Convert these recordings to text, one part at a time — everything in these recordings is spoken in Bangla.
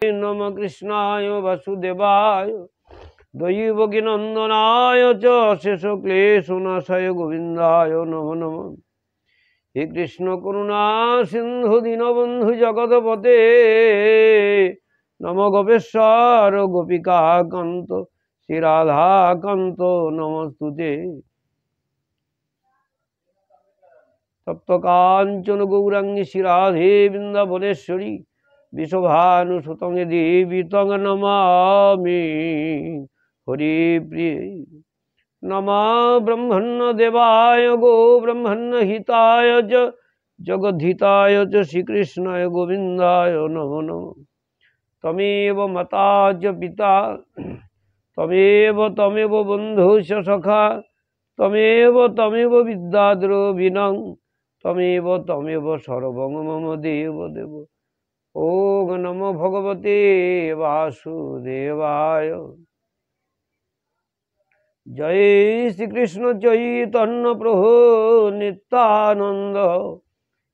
नम कृष्णाय वासुदेवाय दैवकीनंदनाय च शेषक्लेशनाशाय गोविंदाय नमो नमः। हे कृष्ण करुणा सिंधु दीनबंधु जगतपते नम गोपेश्वर गोपिका कांत श्री राधा कांत नमस्तुते। तप्त कांचन गौरांगी श्री राधे वृंदावनेश्वरी विश्वभानुसुतं देवी तं नमामि हरिप्रिये। नमो ब्रह्मण्य देवाय गो ब्रह्मण्य हिताय च जगद्धिताय च श्रीकृष्णाय गोविंदाय नमो नमः। तमेव माता च पिता तमेव बन्धुश्च सखा तमेव विद्याद्रविणं तमेव सर्वं मम देव देव। ओम नमो भगवते वासुदेवाय। जय श्री कृष्ण चैतन्य प्रभु नित्यानंद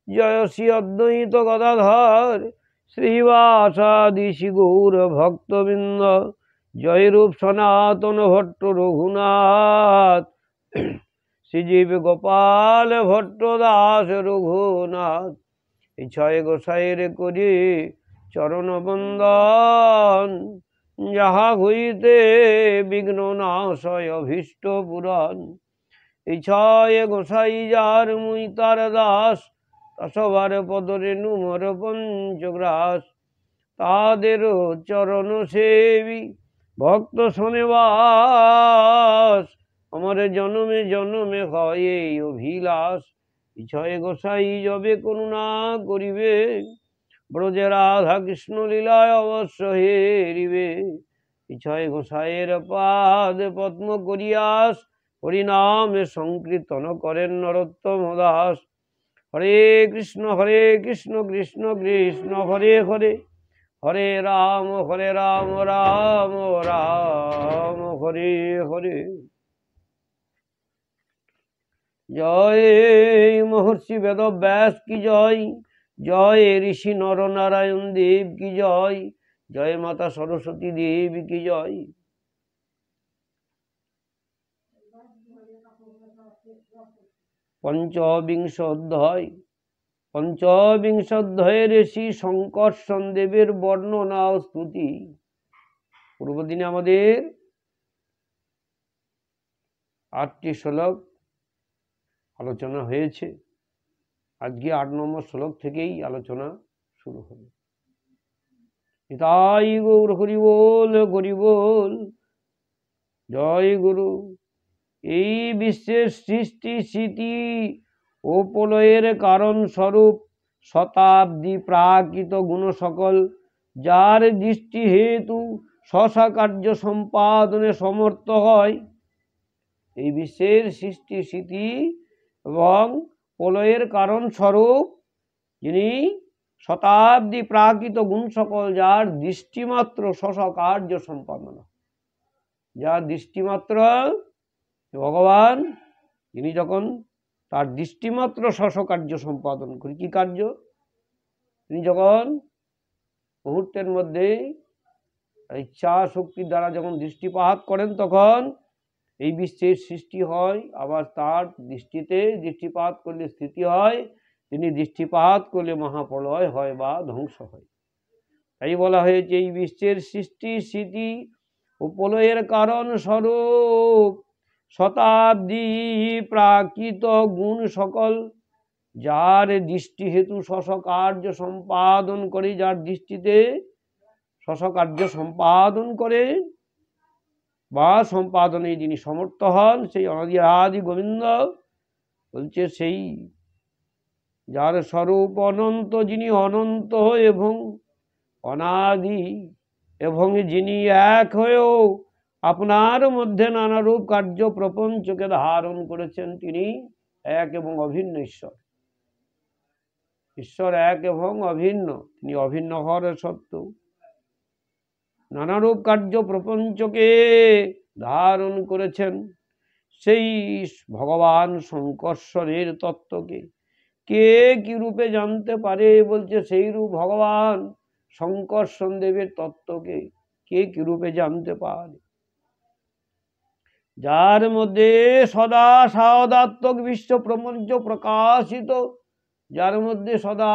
जय श्री अद्वैत गदाधर श्रीवासादि श्री गौर भक्तवृंद। जय रूप सनातन भट्ट रघुनाथ श्रीजीव गोपाल भट्ट दास रघुनाथ। इच्छाय गोसाईर करी चरण बंदन যাহা হইতে বিঘ্ন নাশয় অভীষ্ট পুরাণ। ইচ্ছায় গোসাই যার মুই তার দাস সবার পদরেণু মোর পঞ্চগ্রাস। তাদের চরণ সেবী ভক্ত শোনেবাস আমার জনমে জনমে হয় এই অভিলাষ। ইচ্ছায় গোসাই যবে করুণা করিবে ব্রজে রাধা কৃষ্ণ লীলায় অবশ্য হেরিবে। ইচ্ছায় গোসাইয়ের পাদ পদ্ম করিয়াস হরিনামে সংকীর্তন করেন নরোত্তম দাস। হরে কৃষ্ণ কৃষ্ণ কৃষ্ণ হরে হরে হরে রাম রাম রাম হরে হরে। জয় মহর্ষি বেদ ব্যাস কি জয়। জয় ঋষি নরনারায়ণ দেব কি জয়। জয় মাতা সরস্বতী দেব কি জয়। পঞ্চবিংশ অধ্যায়ের শ্রী শঙ্কর্ষণ দেবের বর্ণনা ও স্তুতি। পূর্বদিনে আমাদের 8টি শ্লোক আলোচনা হয়েছে। আজকে 8 নম্বর শ্লোক থেকেই আলোচনা শুরু হবে। নিতাই গৌর হরি বল জয় গুরু। এই বিশ্বের সৃষ্টি স্মৃতি ও প্রলয়ের কারণ স্বরূপ শতাব্দী প্রাকৃত গুণ সকল যার দৃষ্টি হেতু স্বস্ব কার্য সম্পাদনে সমর্থ হয়। এই বিশ্বের সৃষ্টি স্মৃতি এবং প্রলয়ের কারণ স্বরূপ যিনি শতাব্দী প্রাকৃত গুণ সকল যার দৃষ্টিমাত্র স্বস্ব কার্য সম্পাদন, যার দৃষ্টিমাত্র ভগবান যিনি যখন তার দৃষ্টিমাত্র স্বস্ব কার্য সম্পাদন করি। কি কার্য? তিনি যখন মুহূর্তের মধ্যে ইচ্ছা শক্তির দ্বারা যখন দৃষ্টিপাত করেন তখন এই বিশ্বের সৃষ্টি হয়। আবার তার দৃষ্টিপাত করলে স্থিতি হয়। তিনি দৃষ্টিপাত করলে মহাপ্রলয় হয় বা ধ্বংস হয়। তাই বলা হয়েছে এই বিশ্বের সৃষ্টি স্মৃতি ও প্রলয়ের কারণ স্বরূপ শতাব্দী প্রাকৃত গুণ সকল যার দৃষ্টি হেতু স্বস্ব কার্য সম্পাদন করে, যার দৃষ্টিতে স্বস্ব কার্য সম্পাদন করে বা সম্পাদনে যিনি সমর্থ হন সেই অনাদি আদি গোবিন্দ বলছে, সেই যার স্বরূপ অনন্ত, যিনি অনন্ত এবং অনাদি এবং যিনি এক হয়েও আপনার মধ্যে নানা রূপ কার্য প্রপঞ্চকে ধারণ করেছেন, তিনি এক এবং অভিন্ন ঈশ্বর। ঈশ্বর এক এবং অভিন্ন, তিনি অভিন্ন হওয়ার সত্ত্বেও নানা রূপ কার্য প্রপঞ্চকে ধারণ করেছেন। সেই ভগবান শঙ্কর্ষণের তত্ত্বকে কে কি রূপে জানতে পারে? বলছে সেই রূপ ভগবান শঙ্কর্ষণ দেবের তত্ত্বকে কে কি রূপে জানতে পারে? যার মধ্যে সদা সাদাত্মক বিশ্ব প্রপঞ্চ প্রকাশিত, যার মধ্যে সদা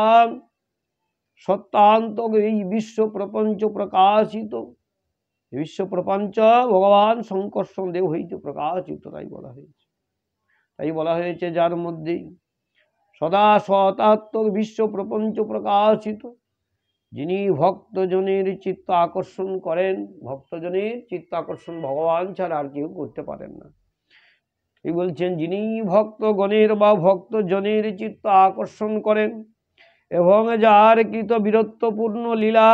সত্যান্তক এই বিশ্ব প্রপঞ্চ প্রকাশিত, বিশ্ব প্রপঞ্চ ভগবান শঙ্কর্ষণ দেব হইতে প্রকাশিত, তাই বলা হয়েছে যার মধ্যে সদা সত্যাত্মক বিশ্ব প্রপঞ্চ প্রকাশিত, যিনি ভক্তজনের চিত্ত আকর্ষণ করেন। ভক্তজনের চিত্ত আকর্ষণ ভগবান ছাড়া আর কেউ করতে পারেন না। এই বলছেন যিনি ভক্তগণের বা ভক্তজনের চিত্ত আকর্ষণ করেন এবং যার কৃত বীরত্বপূর্ণ লীলা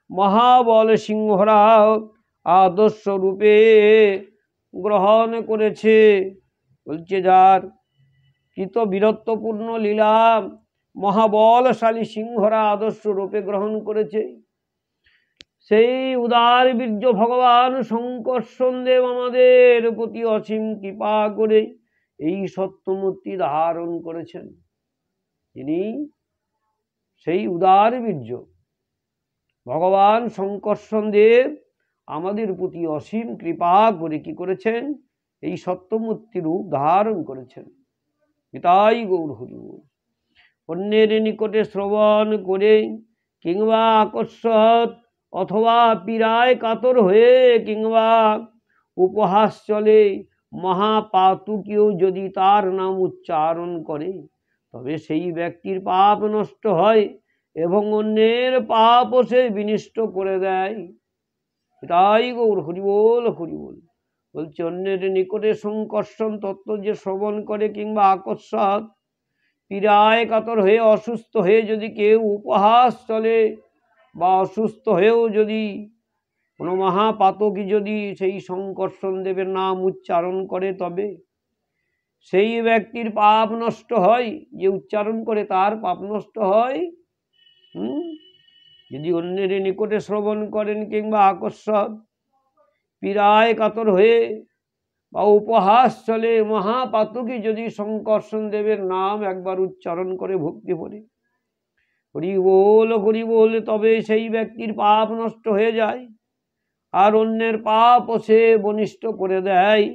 মহাবল সিংহরা আদর্শ রূপে গ্রহণ করেছে। বলছে যার কৃত বীরত্বপূর্ণ লীলা মহাবলশালী সিংহরা আদর্শ রূপে গ্রহণ করেছে, সেই উদার বীর্য ভগবান শঙ্কর্ষণ দেব আমাদের প্রতি অসীম কৃপা করে এই সত্যমূর্তি ধারণ করেছেন। তিনি সেই উদার বীর্য ভগবান শঙ্কর্ষণ দেব আমাদের প্রতি অসীম কৃপা করে কি করেছেন? এই সত্যমূর্তি রূপ ধারণ করেছেন। নিতাই গৌর হরি বল। অন্যের নিকটে শ্রবণ করে কিংবা আকস্মাৎ অথবা পীড়ায় কাতর হয়ে কিংবা উপহাস চলে মহাপাতকীয় যদি তার নাম উচ্চারণ করে, তবে সেই ব্যক্তির পাপ নষ্ট হয় এবং অন্যের পাপও সে বিনষ্ট করে দেয়। এটাই গৌর হরি বল, হরি বল। বলছে অন্যের নিকটে শঙ্কর্ষণ তত্ত্ব যে শ্রবণ করে কিংবা আকস্মাৎ পীড়ায় কাতর হয়ে অসুস্থ হয়ে যদি কেউ উপহাস চলে বা অসুস্থ হয়েও যদি কোনো মহাপাতকী যদি সেই শঙ্কর্ষণ দেবের নাম উচ্চারণ করে, তবে সেই ব্যক্তির পাপ নষ্ট হয়। যে উচ্চারণ করে তার পাপ নষ্ট হয়। যদি অন্যের নিকটে শ্রবণ করেন কিংবা আকস্মাৎ পীড়ায় কাতর হয়ে বা উপহাস চলে মহাপাতকী যদি শঙ্কর্ষণ দেবের নাম একবার উচ্চারণ করে ভক্তি ভরে হরি বল, তবে সেই ব্যক্তির পাপ নষ্ট হয়ে যায় আর অন্যের পাপ সে বনিষ্ঠ করে দেয়।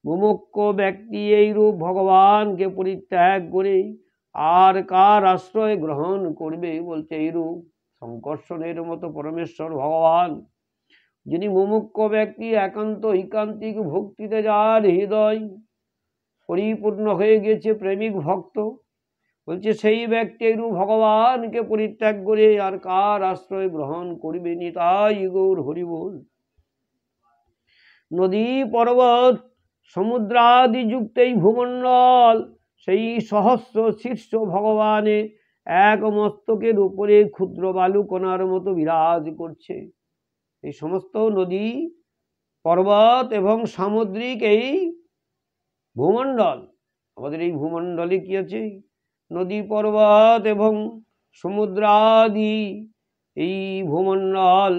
মুমুক্ষ ব্যক্তি এইরূপ ভগবানকে পরিত্যাগ করে আর কার আশ্রয় গ্রহণ করবে? বলতে এইরূপ শঙ্কর্ষণের মতো পরমেশ্বর ভগবান, যিনি মুমুক্ষ ব্যক্তি একান্ত ঐকান্তিক ভক্তিতে যার হৃদয় পরিপূর্ণ হয়ে গেছে, প্রেমিক ভক্ত, বলছে সেই ব্যক্তি এইরূপ ভগবানকে পরিত্যাগ করে আর কার আশ্রয় গ্রহণ করবে? নিতাই গৌর হরি বল। নদী পর্বত সমুদ্রাদি যুক্ত এই ভূমণ্ডল সেই সহস্র শীর্ষ ভগবানের এক মস্তকের উপরে ক্ষুদ্র বালুকণার মতো বিরাজ করছে। এই সমস্ত নদী পর্বত এবং সামুদ্রিক এই ভূমণ্ডল, আমাদের এই ভূমণ্ডলে কি আছে? নদী পর্বত এবং সমুদ্রাদি এই ভূমণ্ডল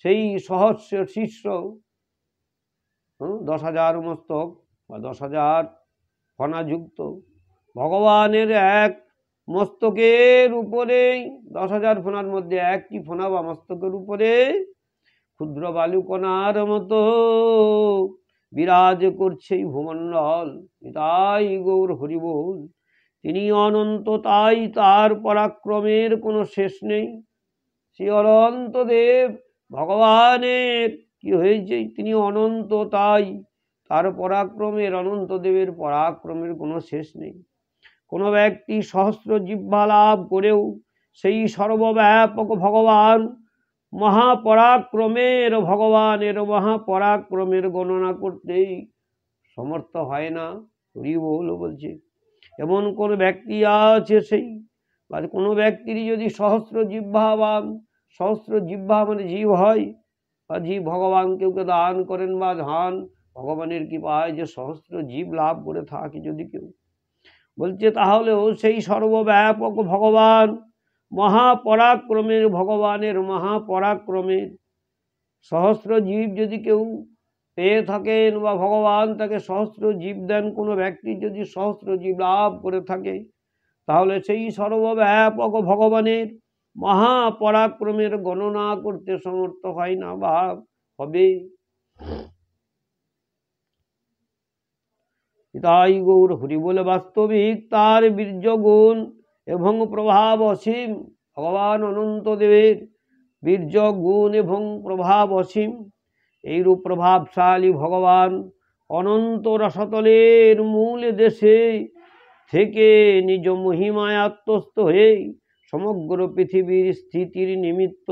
সেই সহস্র শীর্ষ 10,000 মস্তক বা 10,000 ফণাযুক্ত ভগবানের এক মস্তকের উপরে, 10,000 ফণার মধ্যে একটি ফণা বা মস্তকের উপরে ক্ষুদ্র বালুকণার মতো বিরাজ করছে এই ভূমণ্ডল। তাই গৌর হরি বল। তিনি অনন্ত, তাই তার পরাক্রমের কোনো শেষ নেই। শ্রী অনন্ত দেব ভগবানের কি হয়েছে? তিনি অনন্ত, তাই তার পরাক্রমের, অনন্ত দেবের পরাক্রমের কোনো শেষ নেই। কোনো ব্যক্তি সহস্র জিহ্বা লাভ করেও সেই সর্বব্যাপক ভগবান মহাপরাক্রমের ভগবানের মহাপরাক্রমের গণনা করতেই সমর্থ হয় না। হরি বল বলছে এমন কোন ব্যক্তি আছে? সেই বা কোনো ব্যক্তির যদি সহস্র জিহ্বা মানে জীব হয় বা জীব ভগবান কেউকে দান করেন বা ধান ভগবানের কৃপায় যে সহস্র জীব লাভ করে থাকে যদি কেউ, বলছে তাহলেও সেই সর্বব্যাপক ভগবান মহাপরাক্রমের ভগবানের মহাপরাক্রমের সহস্র জীব যদি কেউ পেয়ে থাকেন বা ভগবান তাকে সহস্র জীব দেন, কোনো ব্যক্তি যদি সহস্র জীব লাভ করে থাকে, তাহলে সেই সর্বব্যাপক ভগবানের মহাপরাক্রমের গণনা করতে সমর্থ হয় না বা হবে। তাই গৌর হরি বলে বাস্তবিক তার বীর্য গুণ এবং প্রভাব অসীম। ভগবান অনন্ত দেবের বীর্য গুণ এবং প্রভাব অসীম। এইরূপ প্রভাবশালী ভগবান অনন্ত রসতলের মূল দেশে থেকে নিজ মহিমায় আত্মস্থ হয়ে সমগ্র পৃথিবীর স্থিতির নিমিত্ত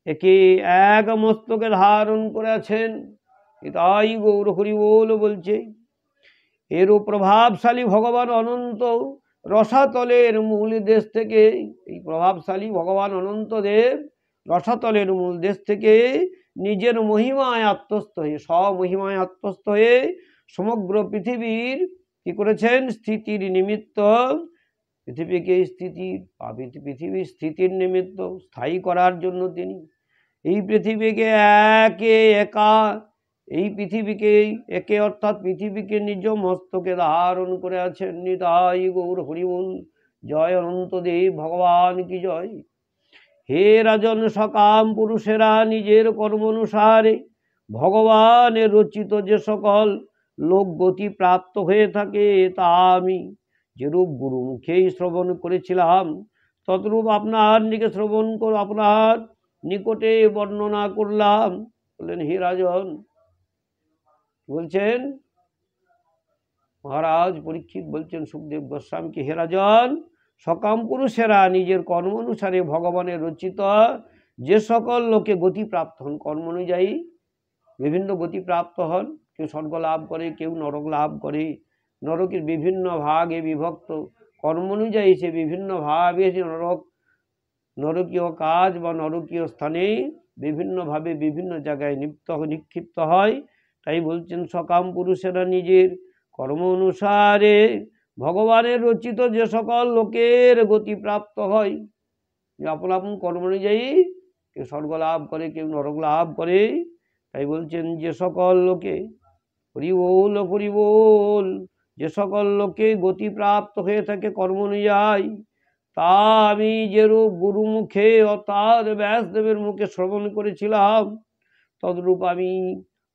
একে এক মস্তকে ধারণ করেছেন। তাই গৌর হরি বলছে, এরূপ প্রভাবশালী ভগবান অনন্ত রসাতলের মূল দেশ থেকে, এই প্রভাবশালী ভগবান অনন্ত দেব রসাতলের মূল দেশ থেকে নিজের মহিমায় আত্মস্থ হয়ে, স্বমহিমায় আত্মস্থ হয়ে সমগ্র পৃথিবীর কি করেছেন, স্থিতির নিমিত্ত, পৃথিবীকে পৃথিবীর স্থিতির নিমিত্ত স্থায়ী করার জন্য তিনি এই পৃথিবীকে একে অর্থাৎ পৃথিবীকে নিজ মস্তকে ধারণ করে আছেন। নিতাই গৌর হরিবল। জয় অনন্ত দেব ভগবান কি জয়। হে রাজন, সকাম পুরুষেরা নিজের কর্ম অনুসারে ভগবানের রচিত যে সকল লোক গতি প্রাপ্ত হয়ে থাকে, তা আমি যেরূপ গুরু মুখেই শ্রবণ করেছিলাম, তদ্রূপ আপনার নিকটে বর্ণনা করলাম। বললেন, হে রাজন, বলছেন মহারাজ পরীক্ষিত বলছেন সুখদেব গোস্বামীকে, হে রাজন, সকাম পুরুষেরা নিজের কর্ম অনুসারে ভগবানের রচিত যে সকল লোকে গতিপ্রাপ্ত হন, কর্ম অনুযায়ী বিভিন্ন গতিপ্রাপ্ত হন। কেউ স্বর্গ লাভ করে, কেউ নরক লাভ করে। নরকের বিভিন্ন ভাগে বিভক্ত, কর্ম অনুযায়ী সে বিভিন্ন ভাবে নরকীয় কাজ বা নরকীয় স্থানে বিভিন্নভাবে বিভিন্ন জায়গায় নিক্ষিপ্ত হয়। তাই বলছেন, সকাম পুরুষেরা নিজের কর্ম অনুসারে ভগবানের রচিত যে সকল লোকের গতি প্রাপ্ত হয়, আপন আপন কর্ম অনুযায়ী কেউ স্বর্গ লাভ করে, কেউ নরক লাভ করে। তাই বলছেন, যে সকল লোকে হরি বল, যে সকল লোকে গতি প্রাপ্ত হয়ে থাকে কর্ম অনুযায়ী, তা আমি যেরূপ গুরু মুখে অর্থাৎ ব্যাসদেবের মুখে শ্রবণ করেছিলাম, তদ্রূপ আমি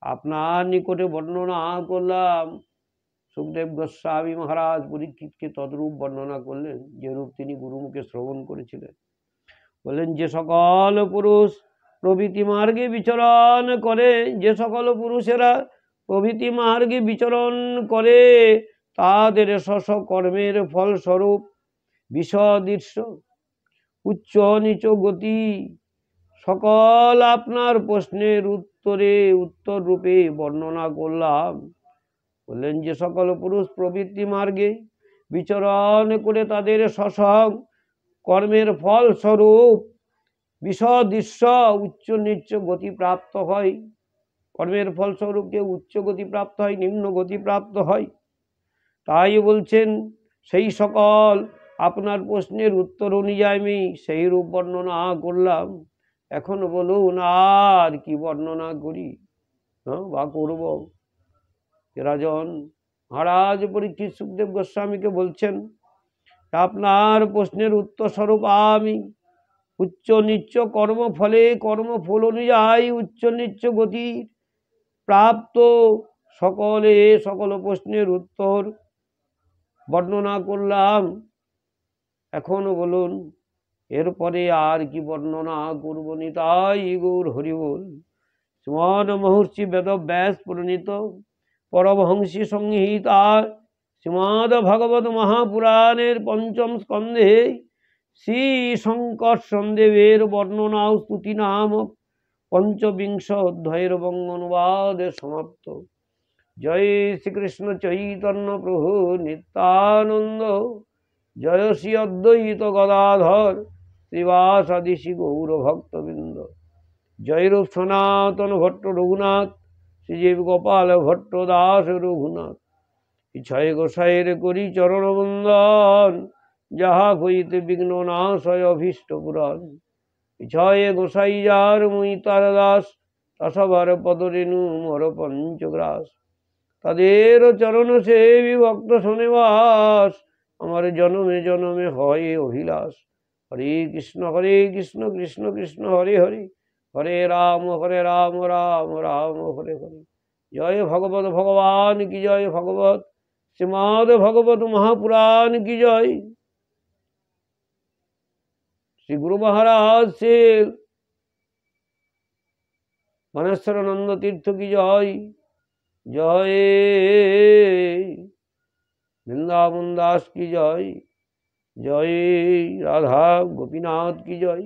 আপনার নিকটে বর্ণনা করলাম। সুখদেব গোস্বামী মহারাজ পরীক্ষিতকে তদ্রূপ বর্ণনা করলেন, যেরূপ তিনি গুরুমুখে শ্রবণ করেছিলেন। বললেন, যে সকল পুরুষ প্রভৃতি মার্গে বিচরণ করে, যে সকল পুরুষেরা প্রভৃতি মার্গে বিচরণ করে, তাদের স্ব কর্মের ফলস্বরূপ বিষদৃশ্য উচ্চ নিচ গতি সকল আপনার প্রশ্নের উত্তর রূপে বর্ণনা করলাম। বললেন, যে সকল পুরুষ প্রবৃত্তি মার্গে বিচরণ করে তাদের স্ব কর্মের ফলস্বরূপ বিষদৃশ্য উচ্চ নিচ গতি প্রাপ্ত হয়। কর্মের ফলস্বরূপ কেউ উচ্চ গতি প্রাপ্ত হয়, নিম্ন গতি প্রাপ্ত হয়। তাই বলছেন, সেই সকল আপনার প্রশ্নের উত্তর অনুযায়ী আমি সেই রূপ বর্ণনা করলাম। এখন বলুন আর কি বর্ণনা করি বা করব। রাজন মহারাজ পরীক্ষিত সুখদেব গোস্বামীকে বলছেন, আপনার প্রশ্নের উত্তর স্বরূপ আমি উচ্চ নিচ্চ কর্মফল অনুযায়ী উচ্চ নিচ্চ গতির প্রাপ্ত সকল প্রশ্নের উত্তর বর্ণনা করলাম। এখন বলুন এরপরে আর কি বর্ণনা করব। নিতাই গৌর হরি বল। শ্রীমদ মহর্ষি বেদব্যাস প্রণীত পরমহংসী সংহিতা শ্রীমদ ভগবত মহাপুরাণের পঞ্চম স্কন্ধে শ্রী শঙ্কর্ষণ দেবের বর্ণনা ও স্তুতি নামক পঞ্চবিংশ অধ্যায়ের বঙ্গানুবাদে সমাপ্ত। জয় শ্রীকৃষ্ণ চৈতন্য প্রভু নিত্যানন্দ, জয় শ্রী অদ্বৈত গদাধর শ্রীবাসাদি শ্রী গৌর ভক্তবৃন্দ। জয় রূপ সনাতন ভট্ট রঘুনাথ, শ্রীজীব গোপাল ভট্ট দাস রঘুনাথ। ইচ্ছায় গোসাইয়ের করি চরণ বন্দন, যাহা হইতে বিঘ্ন নাশয় অভীষ্ট পুরাণ। ইচ্ছায় গোসাই যার মুই তার দাস, তাসবার পদরেণু মর পঞ্চগ্রাস। তাদের চরণ সেবী ভক্ত শোনে বাস, আমার জনমে জনমে হয় অভিলাষ। হরে কৃষ্ণ কৃষ্ণ কৃষ্ণ হরে হরে, হরে রাম রাম রাম হরে হরে। জয় ভগবত ভগবান কি জয়, ভগবত শ্রীমদ ভগবত মহাপুরাণ কি জয়। শ্রী গুরু মহারাজ শ্রী মনেশ্বরানন্দ তীর্থ কি জয়। জয় বৃন্দাবন দাস কি জয়। জয় রাধা গোপীনাথ কি জয়।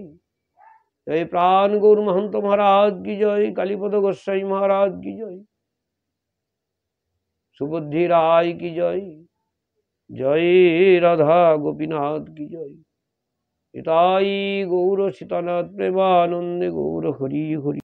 জয় প্রাণ গৌর महंत महाराज की जय। कालीपद गोस्वामी महाराज की जय। सुबुद्धि राय की जय। जय राधा गोपीनाथ की जय। इताई गौर सीतानाथ प्रेमानंदे गौर हरि हरि।